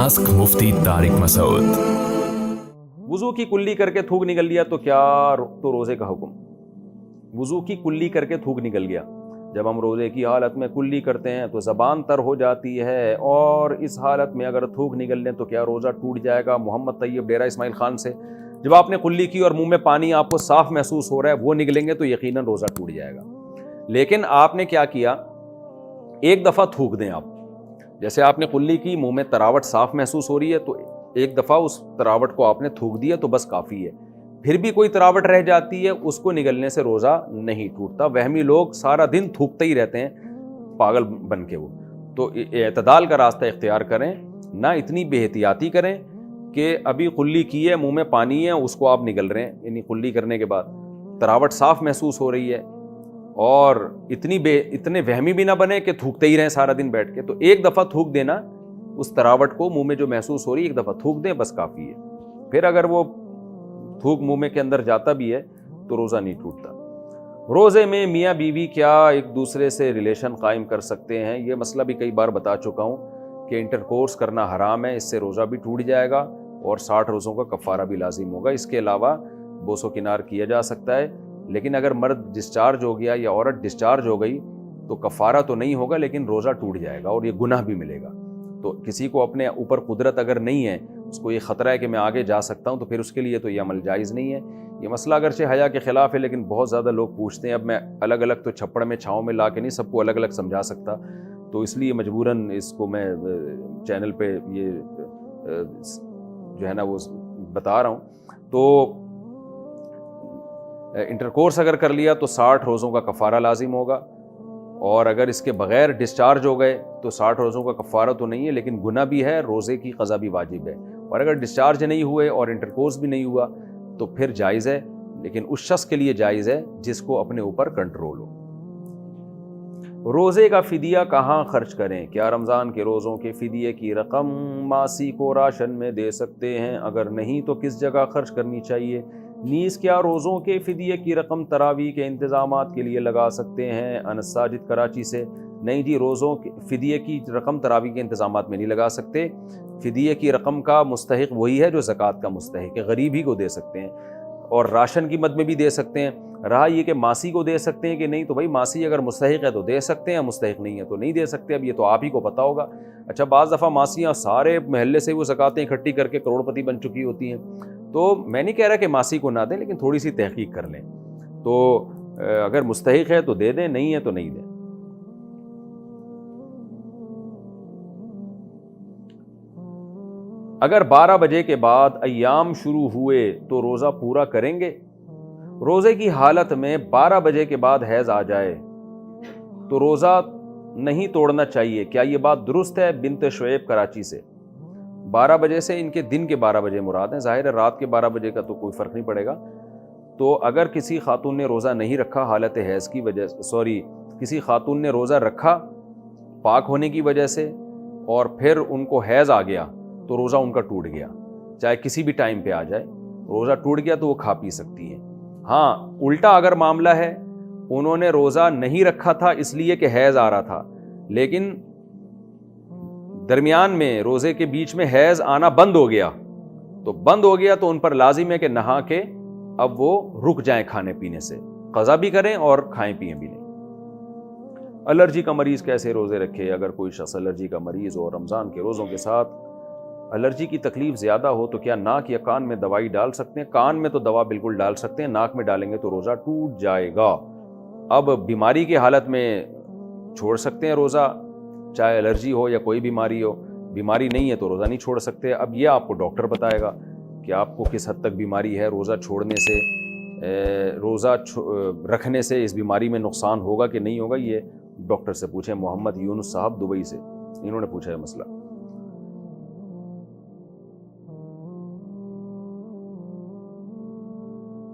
Ask मुफ्ती तारिक मसूद। वुज़ू की कुल्ली करके थूक निकल लिया तो क्या तो रोज़े का हुक्म। वुज़ू की कुल्ली करके थूक निकल गया, जब हम रोज़े की हालत में कुल्ली करते हैं तो ज़बान तर हो जाती है, और इस हालत में अगर थूक निकल लें तो क्या रोज़ा टूट जाएगा। मोहम्मद तैयब डेरा इस्माइल खान से, जब आपने कुल्ली की और मुंह में पानी आपको साफ महसूस हो रहा है, वो निकलेंगे तो यकीनन रोज़ा टूट जाएगा। लेकिन आपने क्या किया, एक दफ़ा थूक दें आप। जैसे आपने कुल्ली की, मुंह में तरावट साफ महसूस हो रही है, तो एक दफ़ा उस तरावट को आपने थूक दिया तो बस काफ़ी है। फिर भी कोई तरावट रह जाती है, उसको निगलने से रोज़ा नहीं टूटता। वहमी लोग सारा दिन थूकते ही रहते हैं पागल बन के। वो तो एतदाल का रास्ता इख्तियार करें, ना इतनी बेहतियाती करें कि अभी कुल्ली की है, मुंह में पानी है, उसको आप निगल रहे हैं। यानी कुल्ली करने के बाद तरावट साफ महसूस हो रही है, और इतने वहमी भी ना बने कि थूकते ही रहें सारा दिन बैठ के। तो एक दफ़ा थूक देना, उस तरावट को मुंह में जो महसूस हो रही है एक दफ़ा थूक दें, बस काफ़ी है। फिर अगर वो थूक मुंह में के अंदर जाता भी है तो रोज़ा नहीं टूटता। रोज़े में मियाँ बीवी क्या एक दूसरे से रिलेशन कायम कर सकते हैं? ये मसला भी कई बार बता चुका हूँ कि इंटरकोर्स करना हराम है, इससे रोज़ा भी टूट जाएगा और 60 रोज़ों का कफ़ारा भी लाजिम होगा। इसके अलावा बोसो किनार किया जा सकता है, लेकिन अगर मर्द डिस्चार्ज हो गया या औरत डिस्चार्ज हो गई तो कफ़ारा तो नहीं होगा, लेकिन रोज़ा टूट जाएगा और ये गुनाह भी मिलेगा। तो किसी को अपने ऊपर कुदरत अगर नहीं है, उसको ये ख़तरा है कि मैं आगे जा सकता हूँ, तो फिर उसके लिए तो ये अमल जायज़ नहीं है। ये मसला अगरचे हया के ख़िलाफ़ है, लेकिन बहुत ज़्यादा लोग पूछते हैं। अब मैं अलग अलग तो छप्पड़ में छाँव में ला के नहीं सबको अलग अलग समझा सकता, तो इसलिए मजबूरन इसको मैं चैनल पे ये जो है ना वो बता रहा हूँ। तो इंटरकोर्स अगर कर लिया तो 60 रोज़ों का कफ़ारा लाजिम होगा, और अगर इसके बग़ैर डिस्चार्ज हो गए तो 60 रोज़ों का कफ़ारा तो नहीं है, लेकिन गुनाह भी है, रोज़े की क़ज़ा भी वाजिब है। और अगर डिस्चार्ज नहीं हुए और इंटरकोर्स भी नहीं हुआ तो फिर जायज़ है, लेकिन उस शख्स के लिए जायज़ है जिसको अपने ऊपर कंट्रोल हो। रोज़े का फ़िदिया कहाँ खर्च करें? क्या रमज़ान के रोज़ों के फ़िदिये की रकम मासी को राशन में दे सकते हैं? अगर नहीं तो किस जगह खर्च करनी चाहिए? नीज़ क्या रोज़ों के फ़िदिये की रकम तरावी के इंतज़ामात के लिए लगा सकते हैं? अनस साजिद कराची से। नहीं जी, रोज़ों के फ़िदिये की रकम तरावी के इंतज़ामात में नहीं लगा सकते। फ़िदिये की रकम का मुस्तहिक वही है जो ज़कात का मुस्तहिक है, गरीब ही को दे सकते हैं, और राशन की मद में भी दे सकते हैं। रहा ये कि मासी को दे सकते हैं कि नहीं, तो भाई मासी अगर मुस्तहिक है तो दे सकते हैं, मुस्तहिक नहीं है तो नहीं दे सकते। अब ये तो आप ही को पता होगा। अच्छा, बाज़ दफ़ा मासियाँ सारे महल्ले से वो ज़कातें इकट्ठी करके करोड़पति बन चुकी होती हैं, तो मैं नहीं कह रहा कि मासी को ना दें, लेकिन थोड़ी सी तहकीक कर लें। तो अगर मुस्तहिक है तो दे दें, नहीं है तो नहीं दें। अगर 12 बजे के बाद अय्याम शुरू हुए तो रोज़ा पूरा करेंगे? रोज़े की हालत में 12 बजे के बाद हैज़ आ जाए तो रोज़ा नहीं तोड़ना चाहिए, क्या ये बात दुरुस्त है? बिनते शुएब कराची से। 12 बजे से इनके दिन के 12 बजे मुराद हैं, ज़ाहिर है रात के 12 बजे का तो कोई फ़र्क नहीं पड़ेगा। तो अगर किसी खातून ने रोज़ा नहीं रखा हालत हैज़ की वजह, किसी खातून ने रोज़ा रखा पाक होने की वजह से और फिर उनको हैज़ आ गया तो रोज़ा उनका टूट गया, चाहे किसी भी टाइम पे आ जाए, रोज़ा टूट गया तो वो खा पी सकती हैं। हाँ, उल्टा अगर मामला है, उन्होंने रोज़ा नहीं रखा था इसलिए कि हैज़ आ रहा था, लेकिन दरमियान में रोज़े के बीच में हैज़ आना बंद हो गया, तो उन पर लाजिम है कि नहा के अब वो रुक जाएं खाने पीने से, क़ज़ा भी करें और खाएं पिएं भी नहीं। एलर्जी का मरीज़ कैसे रोज़े रखे? अगर कोई शख्स एलर्जी का मरीज़ हो, रमज़ान के रोज़ों के साथ एलर्जी की तकलीफ़ ज़्यादा हो, तो क्या नाक या कान में दवाई डाल सकते हैं? कान में तो दवा बिल्कुल डाल सकते हैं, नाक में डालेंगे तो रोज़ा टूट जाएगा। अब बीमारी की हालत में छोड़ सकते हैं रोज़ा, चाहे एलर्जी हो या कोई बीमारी हो। बीमारी नहीं है तो रोज़ा नहीं छोड़ सकते। अब यह आपको डॉक्टर बताएगा कि आपको किस हद तक बीमारी है, रोज़ा छोड़ने से रखने से इस बीमारी में नुकसान होगा कि नहीं होगा, ये डॉक्टर से पूछें। मोहम्मद यूनुस साहब दुबई से, इन्होंने पूछा है मसला।